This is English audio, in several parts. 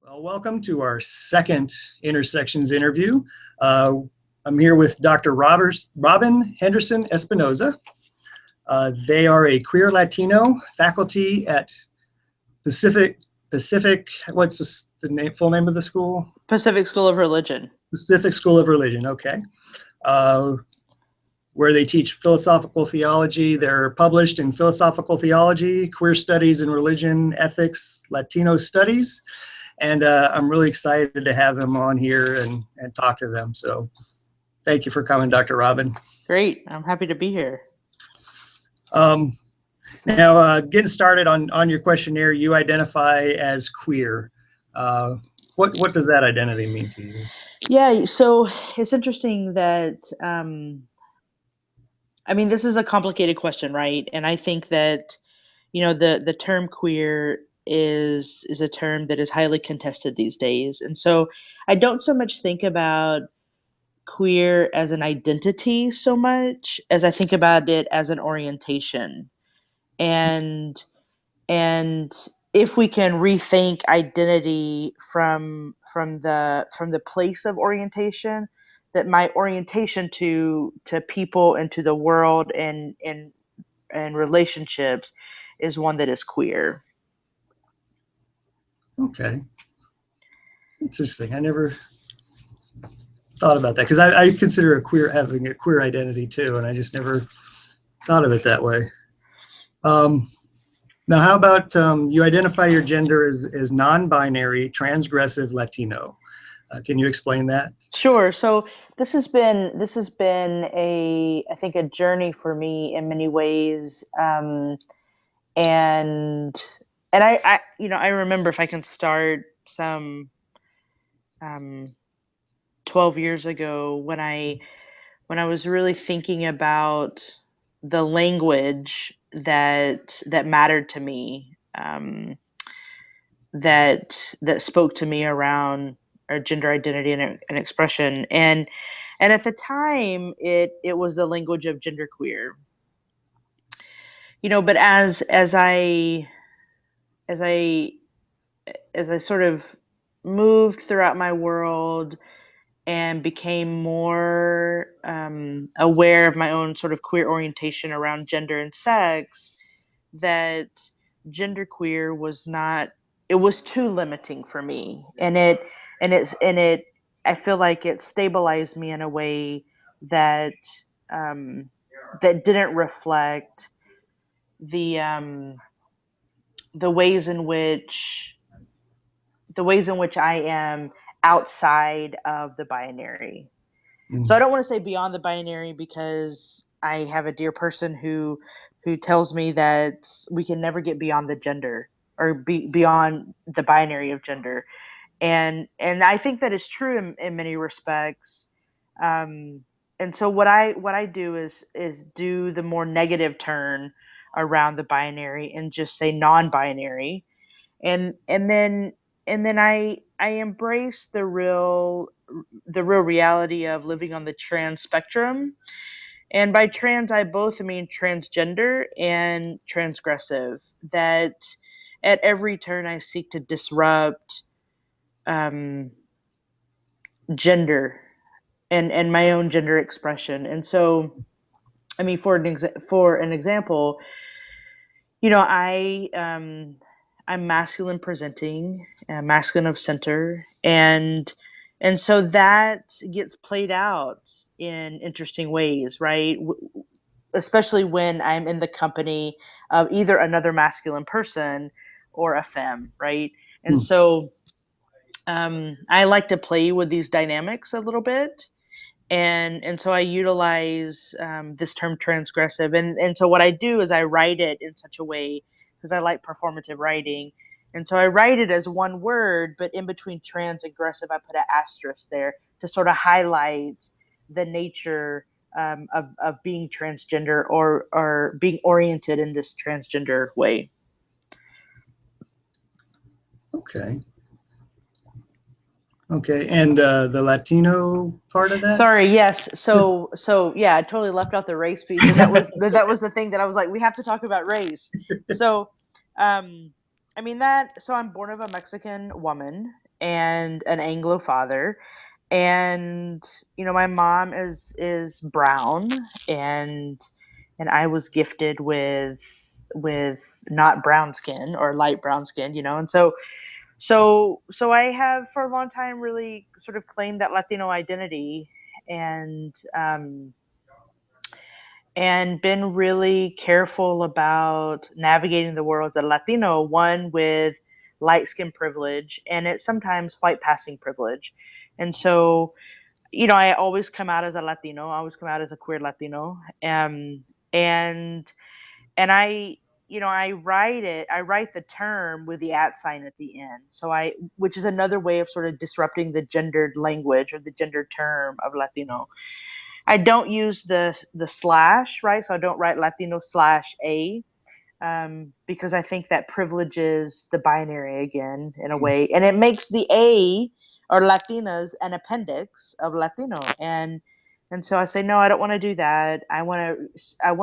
Well, welcome to our second Intersections interview. I'm here with Dr. Robyn Henderson-Espinoza. They are a queer Latino faculty at Pacific, what's the full name of the school? Pacific School of Religion. Pacific School of Religion, okay. Where they teach philosophical theology. They're published in philosophical theology, queer studies and religion, ethics, Latino studies. And I'm really excited to have them on here and talk to them. So thank you for coming, Dr. Robyn. Great. I'm happy to be here. Now, getting started on your questionnaire, you identify as queer. What does that identity mean to you? Yeah, so it's interesting that, this is a complicated question, right? And I think that, the term queer is a term that is highly contested these days. And so I don't so much think about queer as an identity so much as I think about it as an orientation. And if we can rethink identity from the place of orientation, that my orientation to people and to the world and relationships is one that is queer. Okay. Interesting. I never thought about that because I consider having a queer identity too, and I just never thought of it that way. Now, how about you identify your gender as non-binary, transgressive Latino? Can you explain that? Sure. So this has been I think a journey for me in many ways, and I remember, if I can start some 12 years ago, when I was really thinking about the language that mattered to me, that spoke to me around our gender identity and expression, and at the time it was the language of genderqueer. But as I sort of moved throughout my world and became more aware of my own sort of queer orientation around gender and sex, that genderqueer was not, it was too limiting for me. And I feel like it stabilized me in a way that that didn't reflect the ways in which I am outside of the binary. So I don't want to say beyond the binary, because I have a dear person who tells me that we can never get beyond the gender, or beyond the binary of gender. And I think that is true in many respects. And so what I do is do the more negative turn around the binary and just say non-binary. And then I embrace the real reality of living on the trans spectrum. And by trans, I both mean transgender and transgressive. That at every turn I seek to disrupt gender and my own gender expression. And so, for an example, I'm masculine presenting, masculine of center, and so that gets played out in interesting ways, right? Especially when I'm in the company of either another masculine person or a femme, right? And so I like to play with these dynamics a little bit. And so I utilize this term transgressive. And so what I do is I write it in such a way, because I like performative writing. And so I write it as one word, but in between trans and aggressive, I put an asterisk there to sort of highlight the nature of being transgender, or being oriented in this transgender way. Okay. Okay, and the Latino part of that? Sorry, yes. So yeah, I totally left out the race piece, and that was the thing that I was like, we have to talk about race. So, I mean, so I'm born of a Mexican woman and an Anglo father. And, my mom is brown, and I was gifted with not brown skin or light brown skin, and so I have for a long time really sort of claimed that Latino identity, and been really careful about navigating the world as a Latino, one with light skin privilege and it's sometimes white passing privilege. And so, I always come out as a Latino, I always come out as a queer Latino. And I, I write the term with the at sign at the end. Which is another way of sort of disrupting the gendered language or the gendered term of Latino. I don't use the slash, right? So I don't write Latino slash A, because I think that privileges the binary again in a way, and it makes the A or Latinas an appendix of Latino, and so I say no, I don't want to do that. I want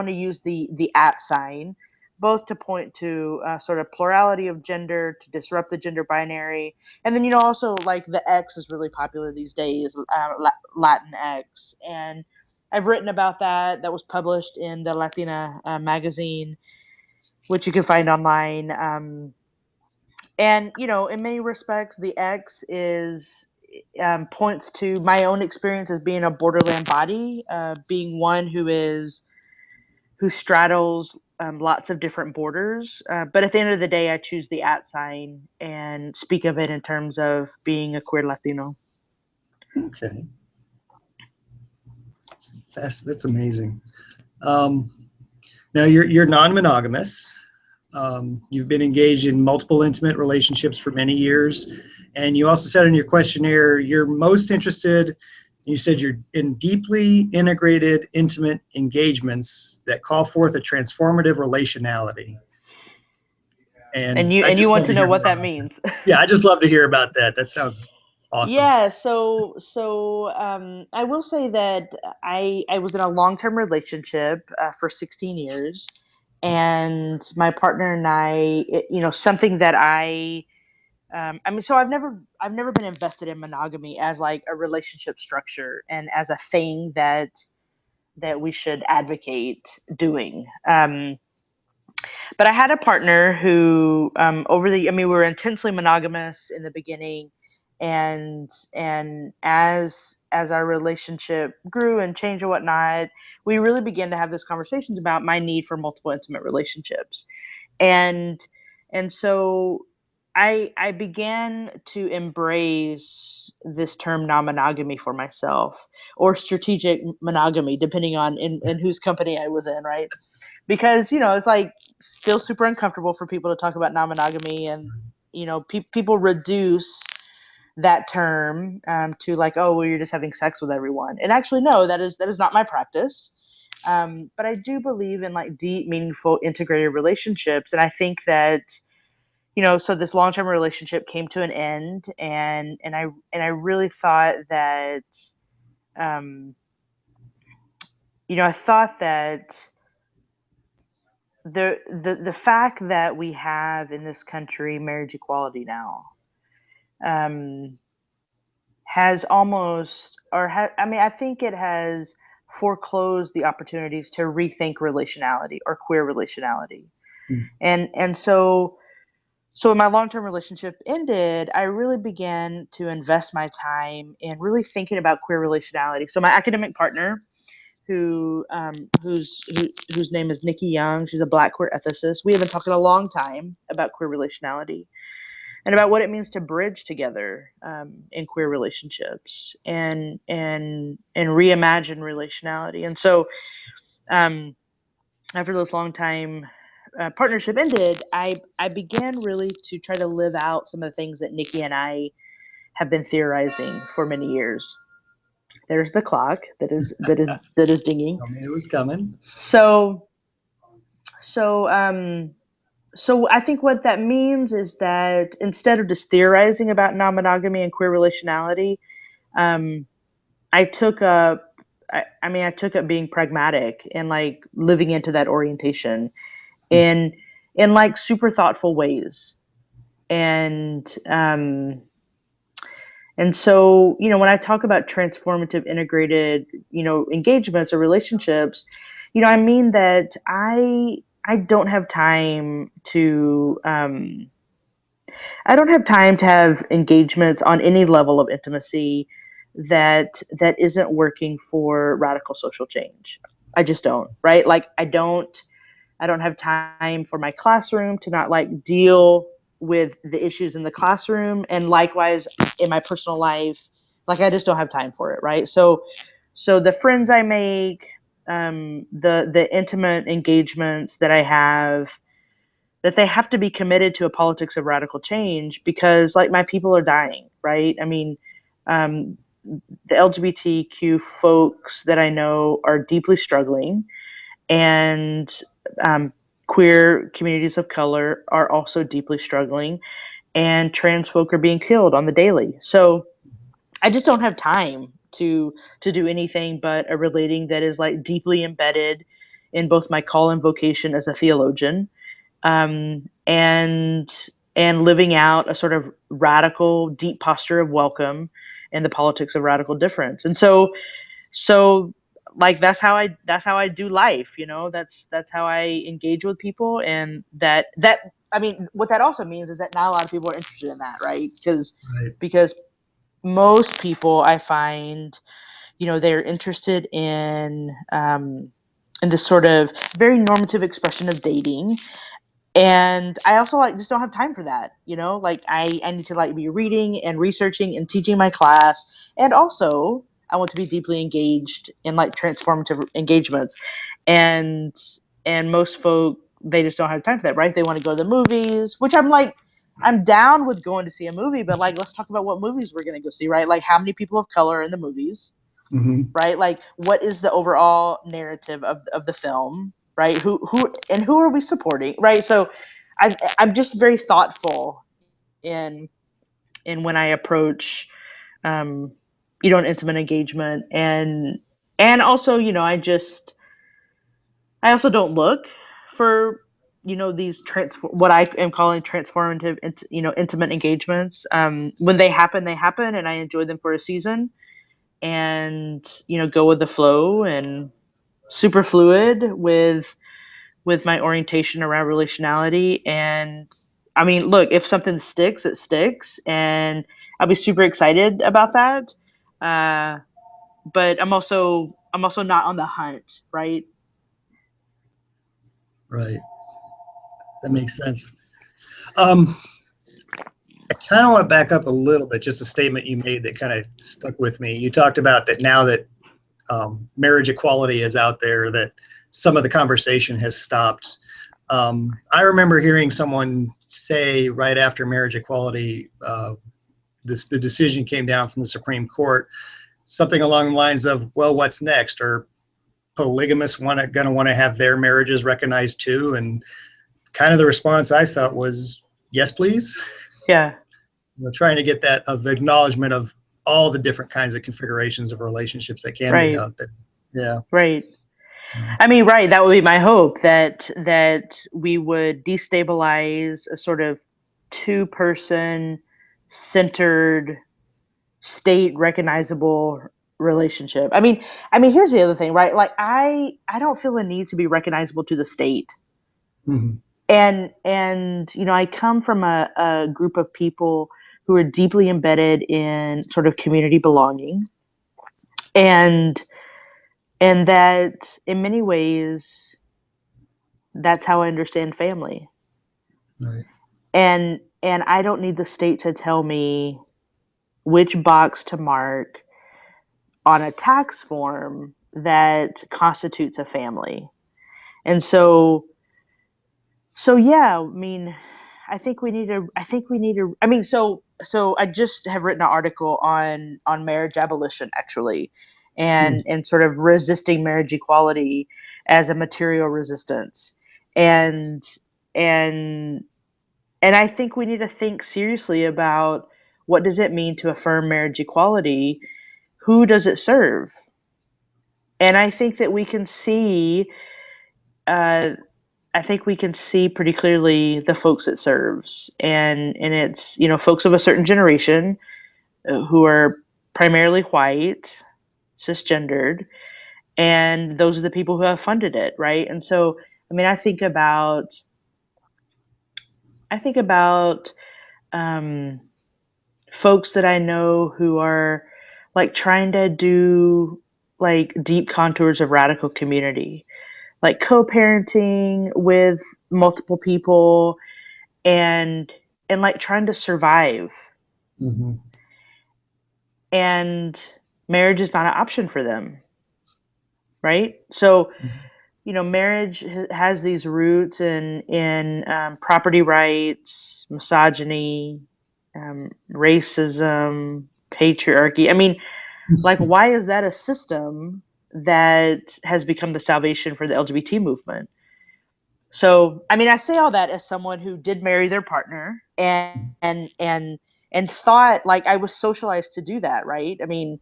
to use the at sign, both to point to sort of plurality of gender, to disrupt the gender binary, and then also like the X is really popular these days, Latin X, and I've written about that. That was published in the Latina magazine, which you can find online. And in many respects, the X is points to my own experience as being a borderland body, being one who straddles lots of different borders. But at the end of the day, I choose the at sign and speak of it in terms of being a queer Latino. Okay. That's amazing. Now you're non-monogamous. You've been engaged in multiple intimate relationships for many years, and you also said in your questionnaire you're most interested. You said you're in deeply integrated, intimate engagements that call forth a transformative relationality. And And you I and you just want love to to know hear what more that about means. that. Yeah, I just love to hear about that. That sounds awesome. Yeah, so I will say that I was in a long-term relationship for 16 years, and my partner and something that I mean, so I've never been invested in monogamy as like a relationship structure and as a thing that we should advocate doing. But I had a partner who, we were intensely monogamous in the beginning, and as our relationship grew and changed and whatnot, we really began to have these conversations about my need for multiple intimate relationships, and so I began to embrace this term non-monogamy for myself, or strategic monogamy, depending on in whose company I was in, right? Because it's like still super uncomfortable for people to talk about non-monogamy, and people reduce that term to like, oh well, you're just having sex with everyone, and actually no, that is not my practice. But I do believe in like deep, meaningful, integrated relationships, and I think that so this long-term relationship came to an end, and I really thought that um I thought that the fact that we have in this country marriage equality now um, has almost, I mean, I think it has foreclosed the opportunities to rethink relationality or queer relationality. Mm. And so when my long-term relationship ended, I really began to invest my time in really thinking about queer relationality. So my academic partner, who whose name is Nikki Young. She's a Black queer ethicist. We have been talking a long time about queer relationality and about what it means to bridge together in queer relationships and reimagine relationality. And so um, after this long time partnership ended, I began really to try to live out some of the things that Nikki and I have been theorizing for many years. There's the clock that is dinging. I mean, it was coming. So so um so I think what that means is that instead of just theorizing about non-monogamy and queer relationality, um I took up I took up being pragmatic and like living into that orientation in like super thoughtful ways. and and so, when I talk about transformative integrated, engagements or relationships, I mean that I don't have time to have engagements on any level of intimacy that isn't working for radical social change. I just don't, right? Like I don't have time for my classroom to not like deal with the issues in the classroom, and likewise in my personal life, like I just don't have time for it, right? So the friends I make, the intimate engagements that I have, that they have to be committed to a politics of radical change, because like my people are dying, right? I mean, um, the LGBTQ folks that I know are deeply struggling, and um, queer communities of color are also deeply struggling, and trans folk are being killed on the daily. So I just don't have time to do anything but a relating that is like deeply embedded in both my call and vocation as a theologian, and living out a sort of radical, deep posture of welcome in the politics of radical difference. And so like that's how I do life. That's how I engage with people, and that I mean, what that also means is that not a lot of people are interested in that, right? Right. Because most people, I find, they're interested in this sort of very normative expression of dating, and I also like just don't have time for that. Like I need to like be reading and researching and teaching my class, and also I want to be deeply engaged in like transformative engagements, and most folk, they just don't have time for that, right? They want to go to the movies, which I'm down with going to see a movie, but like let's talk about what movies we're going to go see, right? Like how many people of color are in the movies, Hmm. right? Like what is the overall narrative of the film, right? Who are we supporting, right? So I'm just very thoughtful in when I approach um an intimate engagement, and also, I also don't look for these what I am calling transformative intimate engagements. When they happen, and I enjoy them for a season, and go with the flow, and super fluid with my orientation around relationality. And I mean, look, if something sticks, it sticks, and I'll be super excited about that. uh but I'm also not on the hunt, right? Right. That makes sense. Um, I kind of want to back up a little bit, just a statement you made that kind of stuck with me. You talked about that now that marriage equality is out there, that some of the conversation has stopped. I remember hearing someone say right after marriage equality, the decision came down from the Supreme Court, something along the lines of, well, what's next? Are polygamists going to want to have their marriages recognized too? And kind of the response I felt was, yes, please. Yeah. Trying to get that of acknowledgement of all the different kinds of configurations of relationships that can be Right. out there. Yeah. Right. Yeah. I mean, right, that would be my hope, that we would destabilize a sort of two-person centered, state recognizable relationship. I mean, here's the other thing, right? Like I don't feel a need to be recognizable to the state. Mhm. And I come from a group of people who are deeply embedded in sort of community belonging, and that in many ways that's how I understand family. Right. And I don't need the state to tell me which box to mark on a tax form that constitutes a family. And so yeah, I mean, I mean, so I just have written an article on marriage abolition, actually, Mm. and sort of resisting marriage equality as a material resistance. And and and I think we need to think seriously about, what does it mean to affirm marriage equality? Who does it serve? And I think that we can see uh, I think we can see pretty clearly the folks it serves, and it's, you know, folks of a certain generation who are primarily white, cisgendered, and those are the people who have funded it, right? And so, I mean, I think about um, folks that I know who are like trying to do like deep contours of radical community, like co-parenting with multiple people, and like trying to survive, Hmm. and marriage is not an option for them, right? So, you know, marriage has these roots in property rights, misogyny, racism, patriarchy. I mean, like, why is that a system that has become the salvation for the LGBT movement? So, I mean, I say all that as someone who did marry their partner, and thought like I was socialized to do that, right? I mean,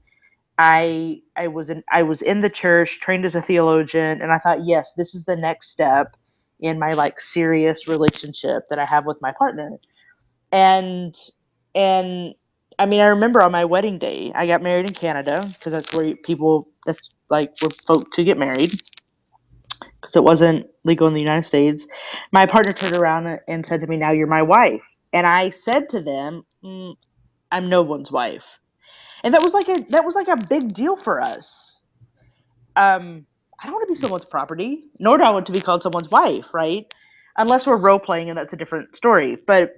I was in the church, trained as a theologian, and I thought, yes, this is the next step in my like serious relationship that I have with my partner. And and I mean, I remember on my wedding day, I got married in Canada because that's like where folk could get married because it wasn't legal in the United States. My partner turned around and said to me, "Now you're my wife." And I said to them, "I'm no one's wife." And that was like a big deal for us. I don't want to be someone's property, nor do I want to be called someone's wife, right? Unless we're role playing, and that's a different story. But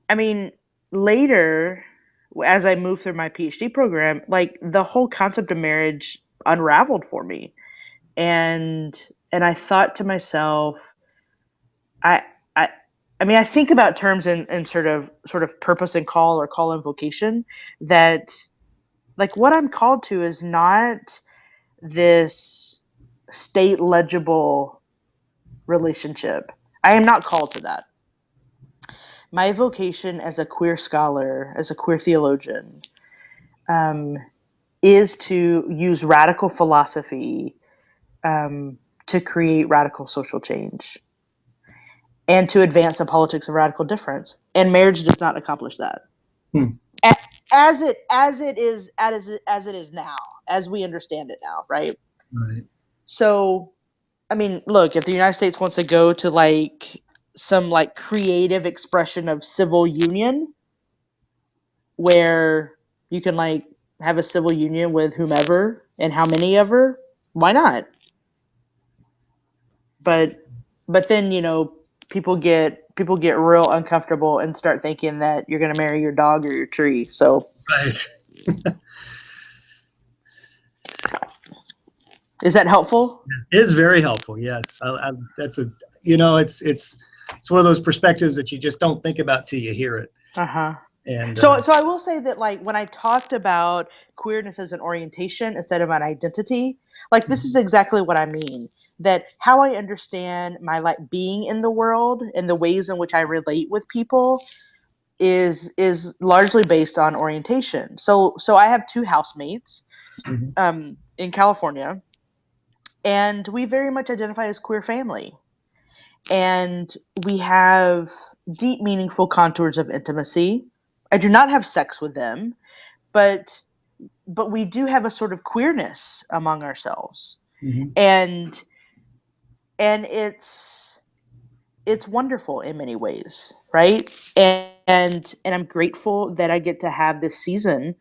I mean, later, as I moved through my PhD program, like the whole concept of marriage unraveled for me, and I thought to myself, I I I mean, I think about terms in sort of purpose and call, or call and vocation, that like what I'm called to is not this state legible relationship. I am not called to that. My vocation as a queer scholar, as a queer theologian, um, is to use radical philosophy to create radical social change and to advance the politics of radical difference. And marriage does not accomplish that. Hmm. As it is now, as we understand it now, right? Right. So, I mean, look, if the United States wants to go to like some like creative expression of civil union where you can like have a civil union with whomever and how many ever, why not? But then, you know, people get real uncomfortable and start thinking that you're going to marry your dog or your tree. So, Right. is that helpful? It is very helpful. Yes, that's a, you know, it's one of those perspectives that you just don't think about till you hear it. Uh-huh. And So I will say that like when I talked about queerness as an orientation instead of an identity, like this is exactly what I mean. That how I understand my like being in the world and the ways in which I relate with people is largely based on orientation. So I have two housemates Mhm. in California, and we very much identify as queer family. And we have deep, meaningful contours of intimacy. I do not have sex with them, but we do have a sort of queerness among ourselves, Mhm. and it's wonderful in many ways, right? And I'm grateful that I get to have this season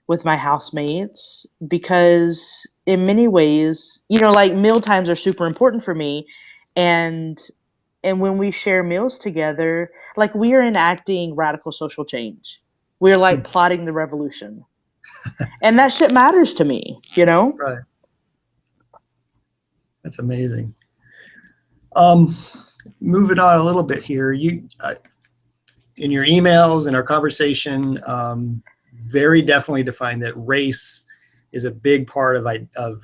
with my housemates, because in many ways, you know, like meal times are super important for me, and when we share meals together, like we are enacting radical social change. We're like plotting the revolution. And that shit matters to me, you know? Right. That's amazing. Um, moving on a little bit here, you in your emails and our conversation, very definitely defined that race is a big part of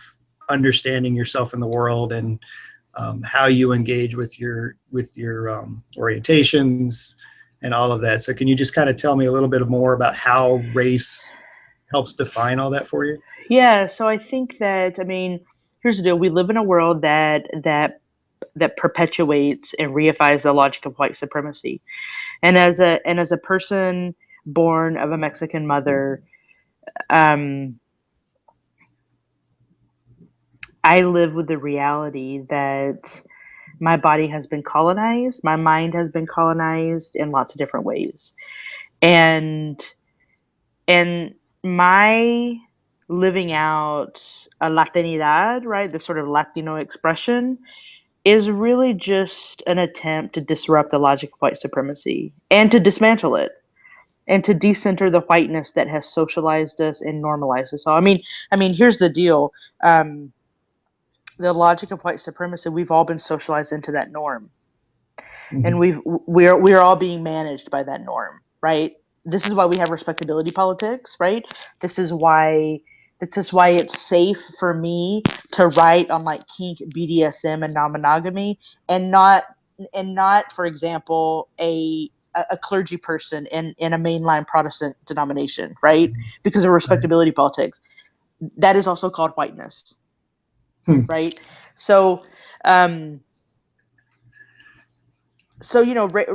understanding yourself in the world, and how you engage with your orientations and all of that. So can you just kind of tell me a little bit more about how race helps define all that for you? Yeah, so I think that, I mean, here's the deal. We live in a world that perpetuates and reifies the logic of white supremacy. And as a person born of a Mexican mother, I live with the reality that my body has been colonized, my mind has been colonized in lots of different ways. And and my living out a Latinidad, right, the sort of Latino expression, is really just an attempt to disrupt the logic of white supremacy and to dismantle it and to decenter the whiteness that has socialized us and normalized us all. I mean, here's the deal. The logic of white supremacy, we've all been socialized into that norm, and Mhm. we're all being managed by that norm, right? This is why we have respectability politics, right? this is why this is why it's safe for me to write on like kink, BDSM, and non-monogamy, and not, for example, a clergy person in a mainline Protestant denomination, right? Because of Right. respectability politics. That is also called whiteness, Hmm. right? So um so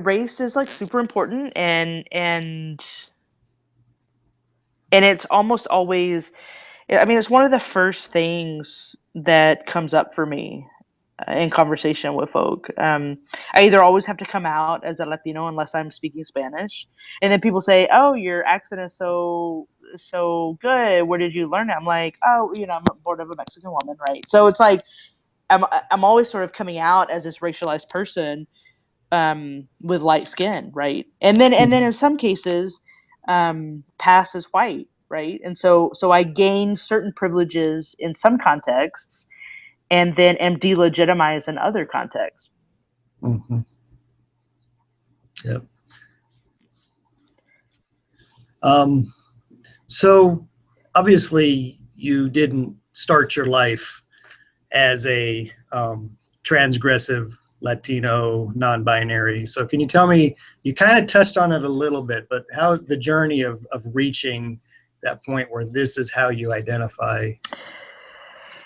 race is like super important, and it's almost always, I mean, it's one of the first things that comes up for me in conversation with folk. I either always have to come out as a Latino unless I'm speaking Spanish, and then people say, "Oh, your accent is so good. Where did you learn it?" I'm like, "Oh, I'm born of a Mexican woman, right?" So it's like I'm always sort of coming out as this racialized person with light skin, right? And then in some cases, pass as white, right? And so I gain certain privileges in some contexts, and then am delegitimized in other contexts. Mhm. Yep. Um, so obviously you didn't start your life as a transgressive Latino non-binary. So can you tell me, you kind of touched on it a little bit, but how the journey of reaching that point where this is how you identify?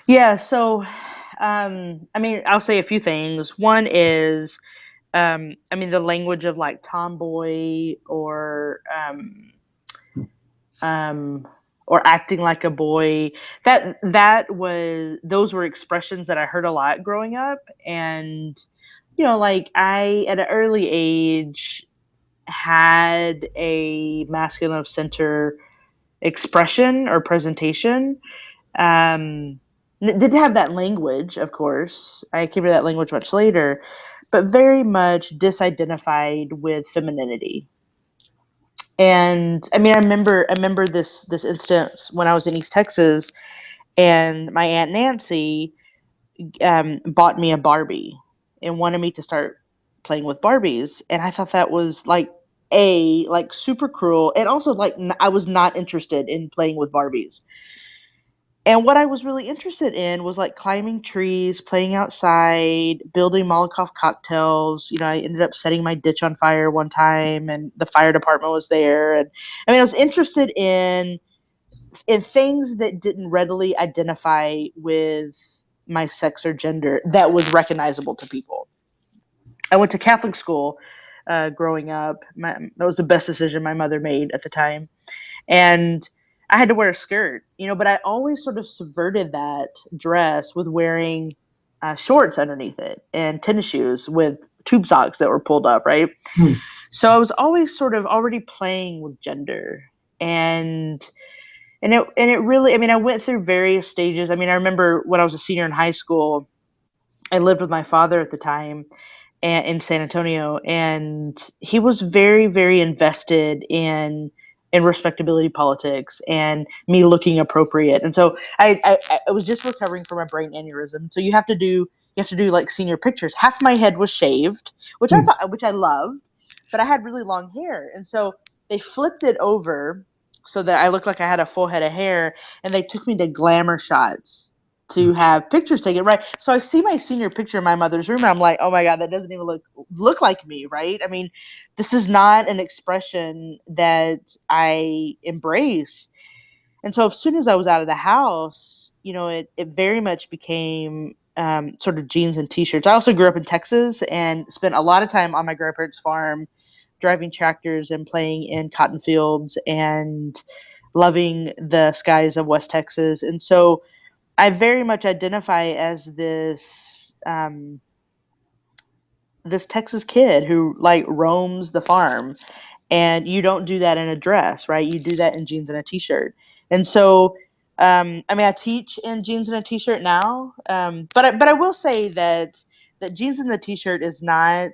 Yeah. So, I mean, I'll say a few things. One is, I mean, the language of like tomboy um, or acting like a boy. Those were expressions that I heard a lot growing up, and like I at an early age had a masculine of center expression or presentation. Um, didn't have that language, of course. I came to that language much later, but very much disidentified with femininity. And I mean, I remember this instance when I was in East Texas, and my aunt Nancy bought me a Barbie and wanted me to start playing with Barbies, and I thought that was like super cruel, and also like I was not interested in playing with Barbies. And what I was really interested in was like climbing trees, playing outside, building Molotov cocktails. I ended up setting my ditch on fire one time, and the fire department was there. And I mean, I was interested in things that didn't readily identify with my sex or gender that was recognizable to people. I went to Catholic school growing up. That was the best decision my mother made at the time, and I had to wear a skirt, but I always sort of subverted that dress with wearing shorts underneath it and tennis shoes with tube socks that were pulled up, right? Hmm. So I was always sort of already playing with gender, and it really, I mean, I went through various stages. I mean, I remember when I was a senior in high school, I lived with my father at the time in San Antonio, and he was very, very invested in respectability politics and me looking appropriate. And so I was just recovering from a brain aneurysm. So you have to do like senior pictures. Half my head was shaved, Hmm. which I loved, but I had really long hair, and so they flipped it over so that I looked like I had a full head of hair, and they took me to glamour shots to have pictures taken, right? So I see my senior picture in my mother's room, and I'm like, oh my god, that doesn't even look like me, right? I mean, this is not an expression that I embrace. And so as soon as I was out of the house, it very much became sort of jeans and t-shirts. I also grew up in Texas and spent a lot of time on my grandparents' farm, driving tractors and playing in cotton fields and loving the skies of West Texas. And so I very much identify as this Texas kid who like roams the farm, and you don't do that in a dress, right? You do that in jeans and a t-shirt. And so I mean, I teach in jeans and a t-shirt now, but I will say that jeans and the t-shirt is not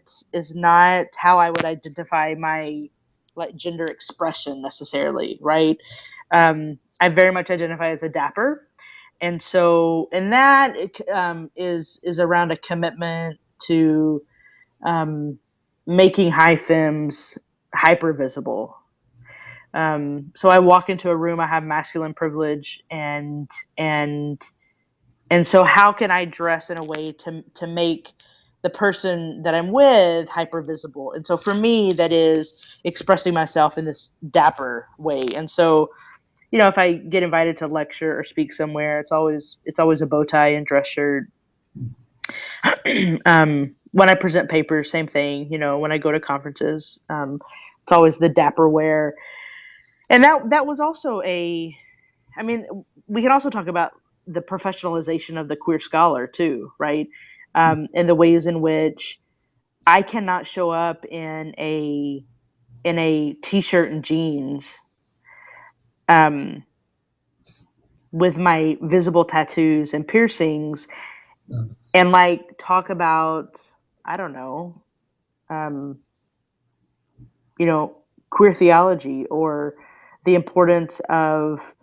how I would identify my like gender expression necessarily, right? I very much identify as a dapper, and so and that is around a commitment to making high femmes hyper visible. So I walk into a room, I have masculine privilege, and and so how can I dress in a way to make the person that I'm with hyper visible? And so for me, that is expressing myself in this dapper way. And so, you know, if I get invited to lecture or speak somewhere, it's always a bow tie and dress shirt. When I present papers, same thing. You know, when I go to conferences, it's always the dapper wear. And that was also a. I mean, we can also talk about the professionalization of the queer scholar too, right? And the ways in which I cannot show up in a t-shirt and jeans, um, with my visible tattoos and piercings, and like talk about, I don't know, um, you know, queer theology or the importance of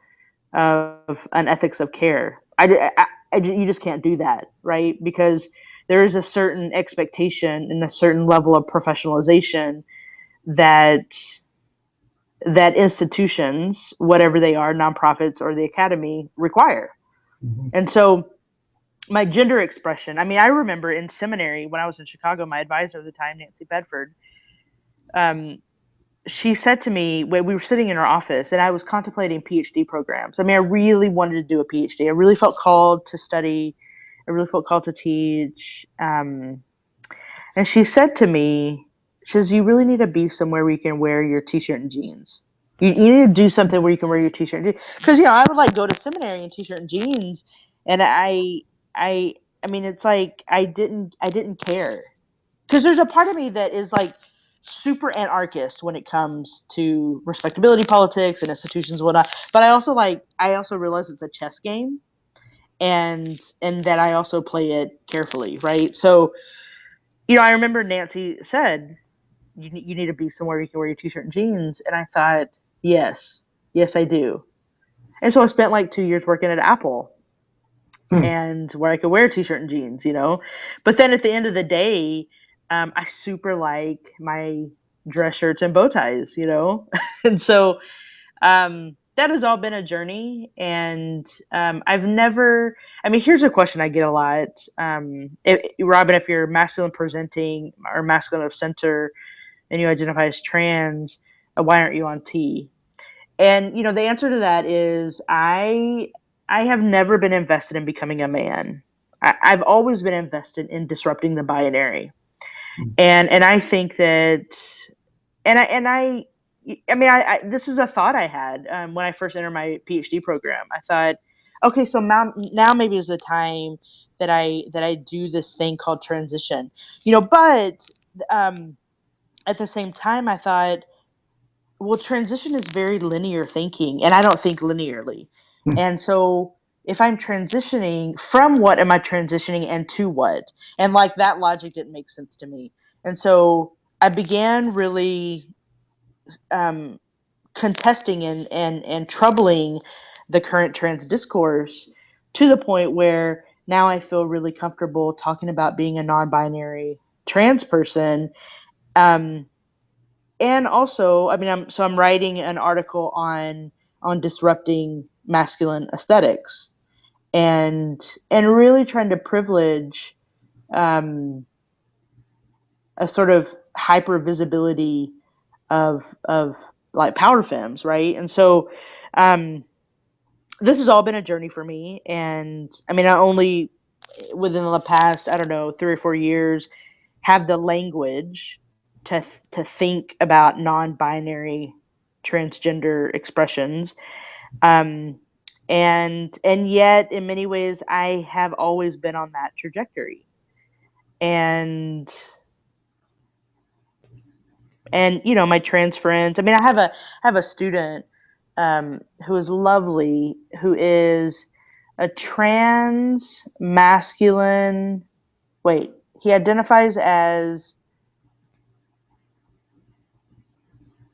an ethics of care. You just can't do that, right? Because there is a certain expectation and a certain level of professionalization that institutions, whatever they are, nonprofits or the academy, require. Mhm. And so my gender expression, I mean, I remember in seminary when I was in Chicago, my advisor at the time, Nancy Bedford, um, she said to me when we were sitting in her office and I was contemplating PhD programs. I mean, I really wanted to do a PhD. I really felt called to study. I really felt called to teach. And she said to me, she says, you really need to be somewhere where you can wear your t-shirt and jeans. You need to do something where you can wear your t-shirt and jeans. Because, you know, I would like go to seminary in t-shirt and jeans. And I, I mean, it's like, I didn't care, because there's a part of me that is like super anarchist when it comes to respectability politics and institutions and whatnot. But I also realize it's a chess game, and that I also play it carefully, right? So, you know, I remember Nancy said, you need to be somewhere you can wear your t-shirt and jeans. And I thought, yes, yes, I do. And so I spent like 2 years working at Apple, Hmm. and where I could wear a t-shirt and jeans, you know. But then at the end of the day, I super like my dress shirts and bow ties, you know. And so that has all been a journey, and I've never. I mean, here's a question I get a lot, Robyn: if you're masculine presenting or masculine of center, and you identify as trans, why aren't you on T? And you know, the answer to that is I have never been invested in becoming a man. I've always been invested in disrupting the binary. And I think that and I mean, this is a thought I had when I first entered my PhD program. I thought, okay, so now maybe is the time that I do this thing called transition, you know. But um, at the same time, I thought, well, transition is very linear thinking, and I don't think linearly. And so if I'm transitioning, from what am I transitioning and to what? And like that logic didn't make sense to me. And so I began really um, contesting and troubling the current trans discourse, to the point where now I feel really comfortable talking about being a non-binary trans person. Um, and also, I mean, I'm writing an article on disrupting masculine aesthetics, and really trying to privilege um, a sort of hyper visibility of like power femmes, right? And so um, this has all been a journey for me, and I mean, not only within the past, I don't know, 3 or 4 years, have the language to think about non-binary transgender expressions. And yet in many ways I have always been on that trajectory. And my trans friends, I mean, I have a student who is lovely, who is a trans masculine, wait, he identifies as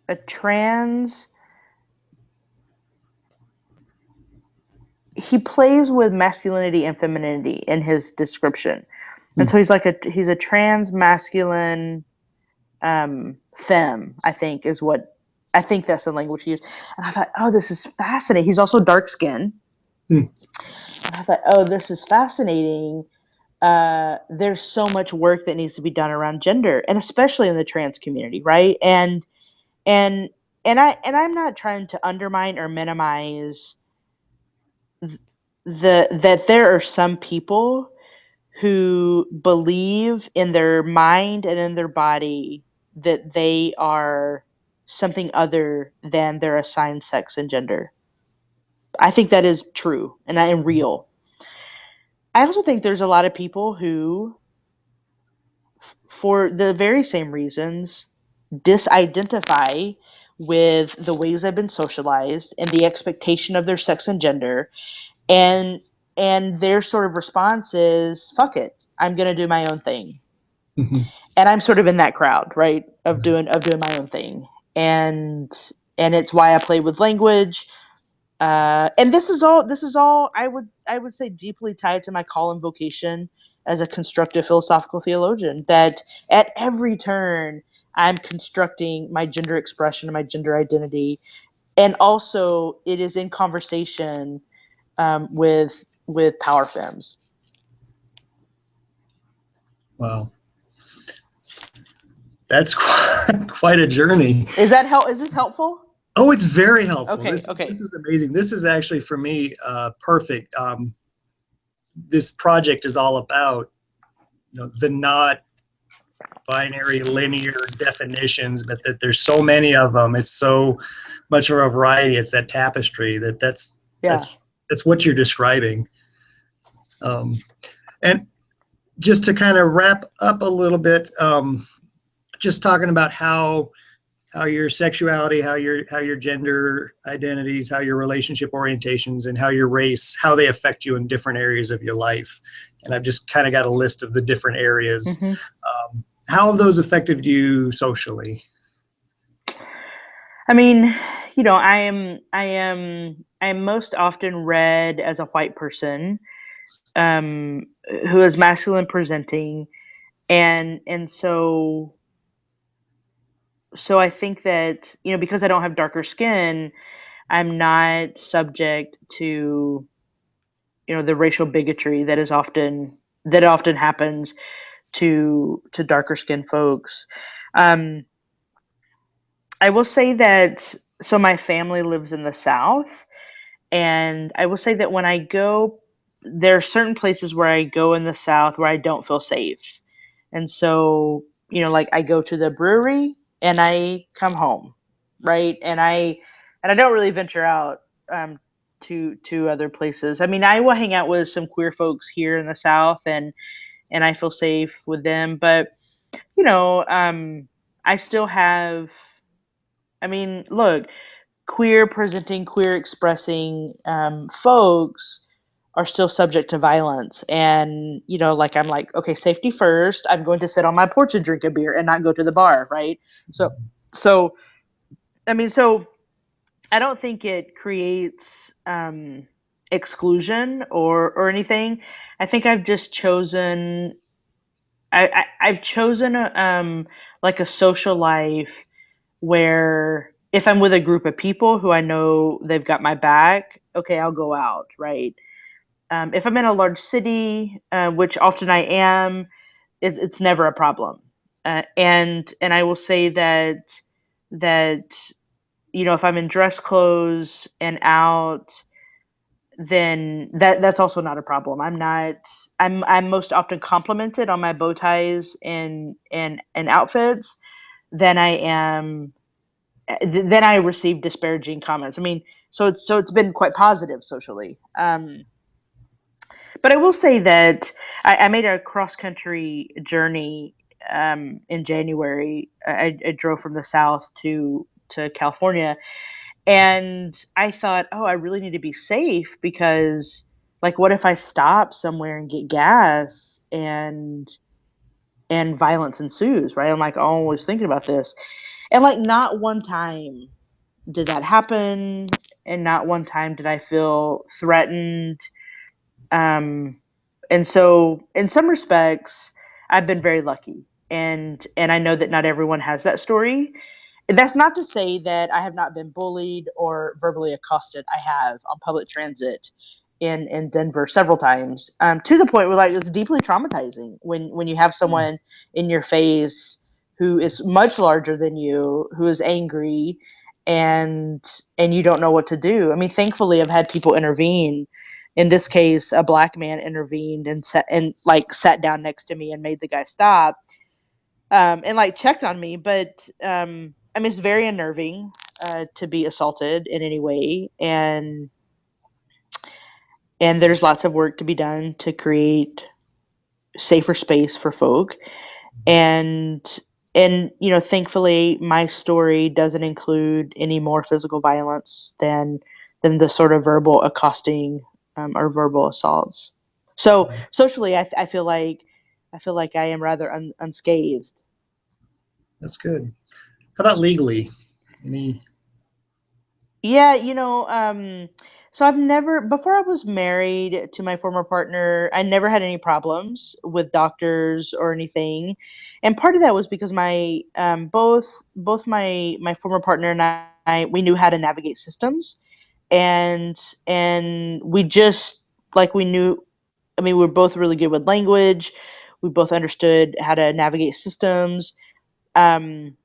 a trans, he plays with masculinity and femininity in his description. And so he's a trans masculine femme, I think is what, I think that's the language he used. And I thought, oh, this is fascinating. He's also dark skinned. Hmm. I thought, oh, this is fascinating. There's so much work that needs to be done around gender, and especially in the trans community, right? And I'm not trying to undermine or minimize that there are some people who believe in their mind and in their body that they are something other than their assigned sex and gender. I think that is true and real. I also think there's a lot of people who, for the very same reasons, disidentify with the ways they've been socialized and the expectation of their sex and gender, and their sort of response is, fuck it, I'm going to do my own thing. Mhm. And I'm sort of in that crowd, right, of doing my own thing. And it's why I play with language. And this is all I would say deeply tied to my call and vocation as a constructive philosophical theologian, that at every turn I'm constructing my gender expression and my gender identity, and also it is in conversation with power femmes. Wow. That's quite a journey. Is this helpful? Oh, it's very helpful. Okay, This okay. this is amazing. This is actually for me perfect. This project is all about the not binary linear definitions, but that there's so many of them. It's so much of a variety. It's that tapestry that's Yeah. that's what you're describing. And just to kind of wrap up a little bit, just talking about how your sexuality, how your gender identities, how your relationship orientations, and how your race, how they affect you in different areas of your life. And I've just kind of got a list of the different areas. Mm-hmm. How have those affected you socially? I mean, I am most often read as a white person, um, who is masculine presenting, and so I think that, because I don't have darker skin, I'm not subject to, the racial bigotry that often happens to darker skinned folks. Um, I will say that, so my family lives in the South, and I will say that when I go, there are certain places where I go in the South where I don't feel safe. And so, like, I go to the brewery and I come home, right? And I don't really venture out to other places. I mean, I will hang out with some queer folks here in the South, and I feel safe with them, but you know, um I still have, I mean, look, queer presenting, queer expressing folks are still subject to violence. And, like, I'm like, okay, safety first. I'm going to sit on my porch and drink a beer and not go to the bar, right? So, I mean, so I don't think it creates exclusion or anything. I think I've just chosen, I've chosen like a social life where if I'm with a group of people who I know they've got my back, okay, I'll go out, right? If I'm in a large city, which often I am, it's never a problem. And I will say that if I'm in dress clothes and out, then that's also not a problem. I'm most often complimented on my bow ties and outfits than I am then I receive disparaging comments. I mean, so it's been quite positive socially. But I will say that I made a cross country journey in January. I drove from the South to California, and I thought, oh, I really need to be safe because, like, what if I stop somewhere and get gas and violence ensues, right? I'm like always thinking about this, and like not one time did that happen, and not one time did I feel threatened. Um, and so, in some respects, I've been very lucky, and I know that not everyone has that story. That's not to say that I have not been bullied or verbally accosted. I have on public transit in Denver several times, to the point where like it's deeply traumatizing when you have someone in your face who is much larger than you, who is angry, and you don't know what to do. I mean, thankfully, I've had people intervene. In this case, a black man intervened and sat down next to me and made the guy stop, and like checked on me. But I mean, it's very unnerving to be assaulted in any way, and there's lots of work to be done to create safer space for folk. And thankfully, my story doesn't include any more physical violence than the sort of verbal accosting or verbal assaults. So socially, I feel like I am rather unscathed. That's good. How about legally? Any? Yeah, so I've never, before I was married to my former partner, I never had any problems with doctors or anything. And part of that was because both my former partner and we knew how to navigate systems, and we just like we knew, I mean, we were both really good with language. We both understood how to navigate systems. Um,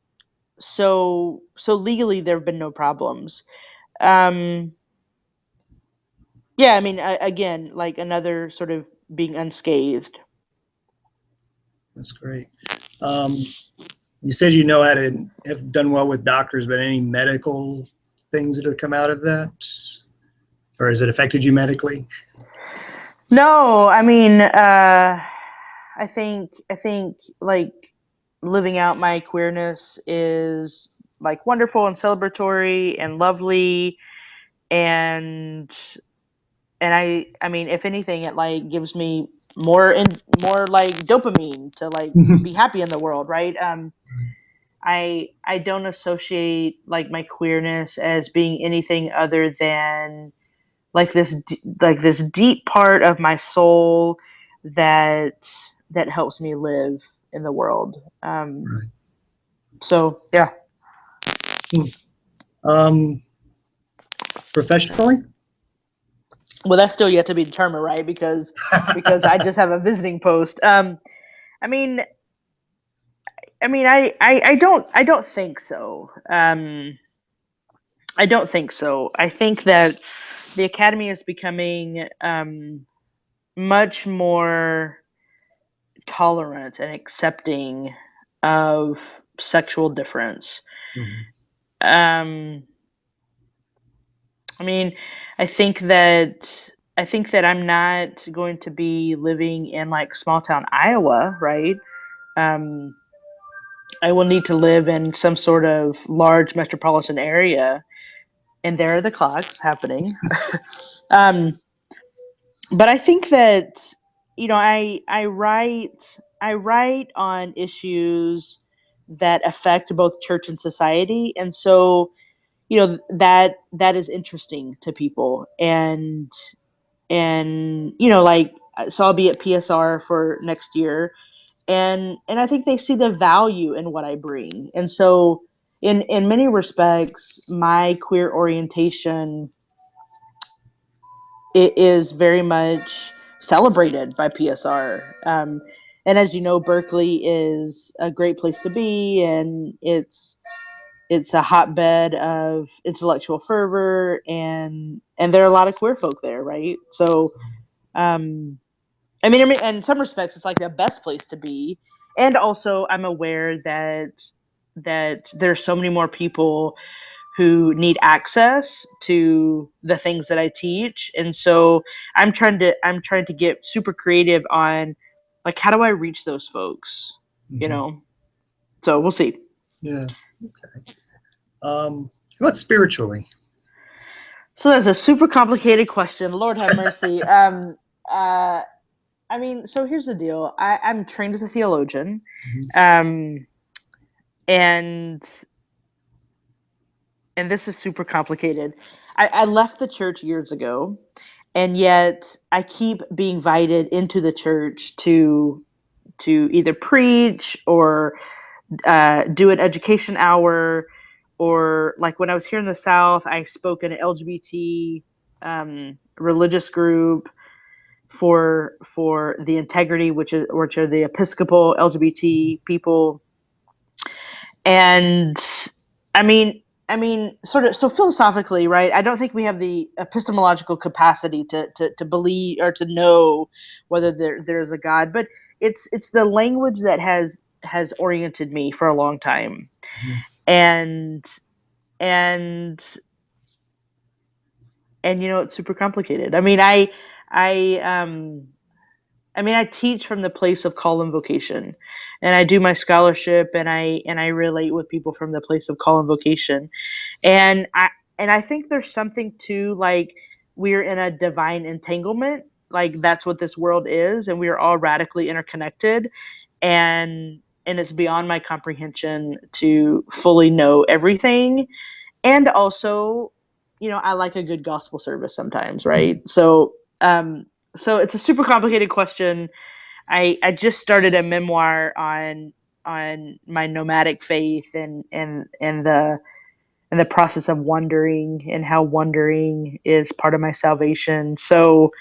so legally there have been no problems. Um, yeah, I mean, again, like another sort of being unscathed. That's great. Um, you said you know how to have done well with doctors, but any medical things that have come out of that, or has it affected you medically? No, I mean, I think like living out my queerness is like wonderful and celebratory and lovely, and I mean, if anything, it like gives me more like dopamine to like be happy in the world, right? I don't associate like my queerness as being anything other than like this deep part of my soul that helps me live in the world. Right. So yeah. Um, professionally? Well, that's still yet to be determined, right? Because I just have a visiting post. I mean, I don't think so. I don't think so. I think that the academy is becoming much more tolerant and accepting of sexual difference. Mhm. Um, I mean, I think that I think that I'm not going to be living in like small town Iowa, right? Um, I will need to live in some sort of large metropolitan area, and there are the clocks happening. um, but I think that I write on issues that affect both church and society, and so that is interesting to people, and like, so I'll be at PSR for next year, and I think they see the value in what I bring, and so in many respects, my queer orientation it is very much celebrated by PSR. And as you know, Berkeley is a great place to be, and it's a hotbed of intellectual fervor, and there are a lot of queer folk there, right? So I mean, in some respects, it's like the best place to be. And also, I'm aware that there's so many more people who need access to the things that I teach, and so I'm trying to get super creative on, like, how do I reach those folks, you Mhm. know? So we'll see. Yeah. Okay. How about spiritually? So that's a super complicated question. Lord have mercy. Uh, I mean, so here's the deal. I'm trained as a theologian. Mhm. Um, and this is super complicated. I left the church years ago, and yet I keep being invited into the church to either preach or do an education hour, or like when I was here in the South, I spoke in an LGBT religious group for the integrity, which are the Episcopal LGBT people. And I mean, sort of, so philosophically, right? I don't think we have the epistemological capacity to believe or to know whether there's a God, but it's the language that has oriented me for a long time, Mhm. and and it's super complicated. I I mean, I teach from the place of call and vocation, and I do my scholarship, and I relate with people from the place of call and vocation, and I think there's something to, like, we're in a divine entanglement, like that's what this world is, and we are all radically interconnected, and it's beyond my comprehension to fully know everything, and also, I like a good gospel service sometimes, right? So it's a super complicated question. I just started a memoir on my nomadic faith, and the process of wandering, and how wandering is part of my salvation. So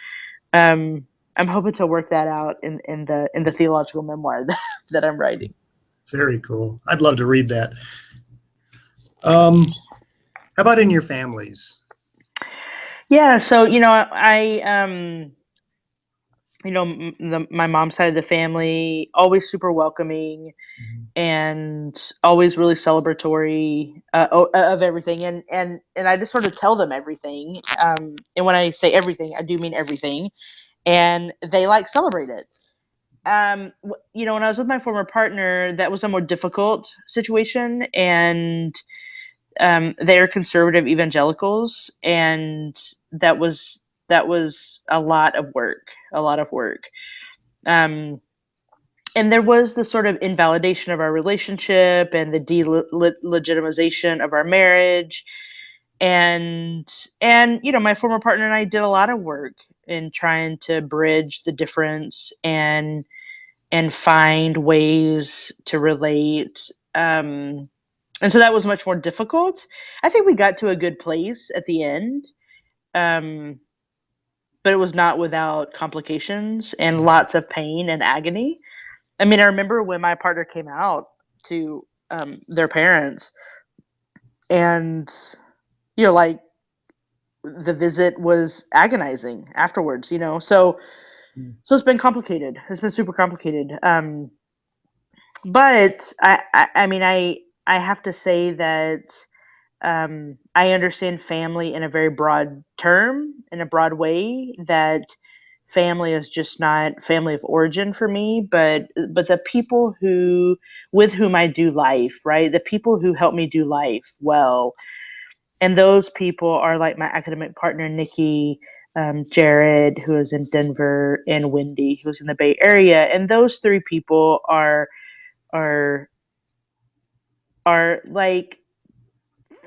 um, I'm hoping to work that out in the theological memoir that I'm writing. Very cool. I'd love to read that. How about in your families? Yeah, so my mom's side of the family, always super welcoming Mhm. and always really celebratory, of everything, and I just sort of tell them everything, and when I say everything, I do mean everything, and they like celebrate it. When I was with my former partner, that was a more difficult situation, and they're conservative evangelicals, and that was a lot of work, a lot of work. Um, and there was the sort of invalidation of our relationship and the delegitimization of our marriage, and my former partner and I did a lot of work in trying to bridge the difference, and find ways to relate. And so that was much more difficult. I think we got to a good place at the end, um, but it was not without complications and lots of pain and agony. I mean, I remember when my partner came out to their parents, and like, the visit was agonizing afterwards. So it's been complicated. It's been super complicated. But I have to say that I understand family in a very broad term, in a broad way. That family is just not family of origin for me, but the people who with whom I do life, right? The people who help me do life well, and those people are like my academic partner Nikki, Jared, who is in Denver, and Wendy, who's in the Bay Area, and those three people are are like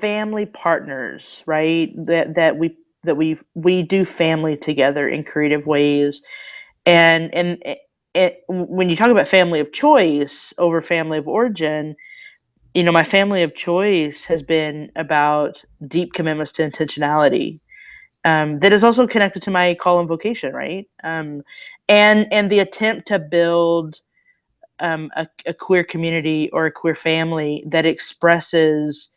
family partners, right? That we do family together in creative ways, and when you talk about family of choice over family of origin, my family of choice has been about deep commitments to intentionality, that is also connected to my call and vocation, right? And the attempt to build a queer community or a queer family that expresses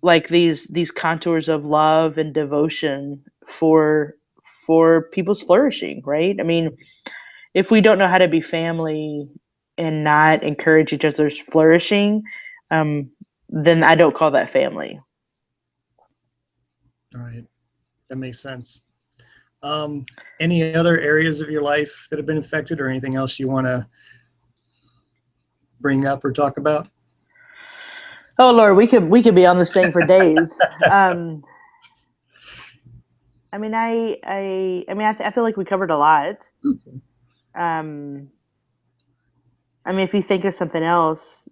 like these contours of love and devotion for for people's flourishing, right? I mean, if we don't know how to be family and not encourage each other's flourishing, um, then I don't call that family. All right. That makes sense. Um, any other areas of your life that have been affected, or anything else you want to bring up or talk about? Oh Lord, we could be on this thing for days. Um, I mean, I feel like we covered a lot. Um, I mean, if you think of something else,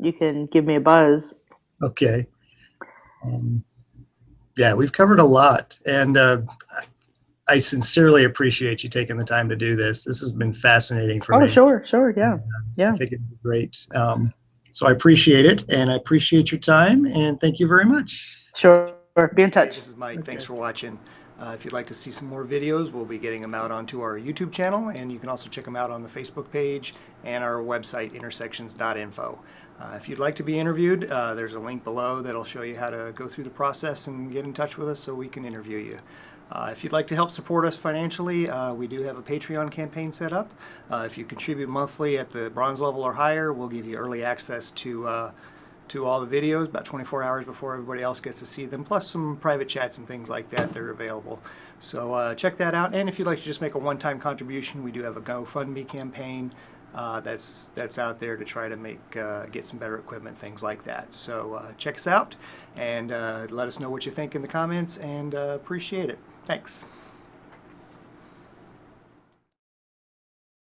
you can give me a buzz. Okay. Um, yeah, we've covered a lot, and I sincerely appreciate you taking the time to do this. This has been fascinating for Oh, me. sure, sure, yeah, I yeah, think it'd be great. So I appreciate it, and I appreciate your time, and thank you very much. sure. Be in Hey, touch. this is Mike. Thanks for watching. If you'd like to see some more videos, we'll be getting them out onto our YouTube channel, and you can also check them out on the Facebook page and our website, intersections.info. If you'd like to be interviewed, there's a link below that'll show you how to go through the process and get in touch with us so we can interview you. If you'd like to help support us financially, we do have a Patreon campaign set up. If you contribute monthly at the bronze level or higher, we'll give you early access to all the videos about 24 hours before everybody else gets to see them, plus some private chats and things like that that are available. So check that out. And if you'd like to just make a one-time contribution, we do have a GoFundMe campaign that's out there to try to get some better equipment, things like that. So check us out and let us know what you think in the comments, and appreciate it. Thanks.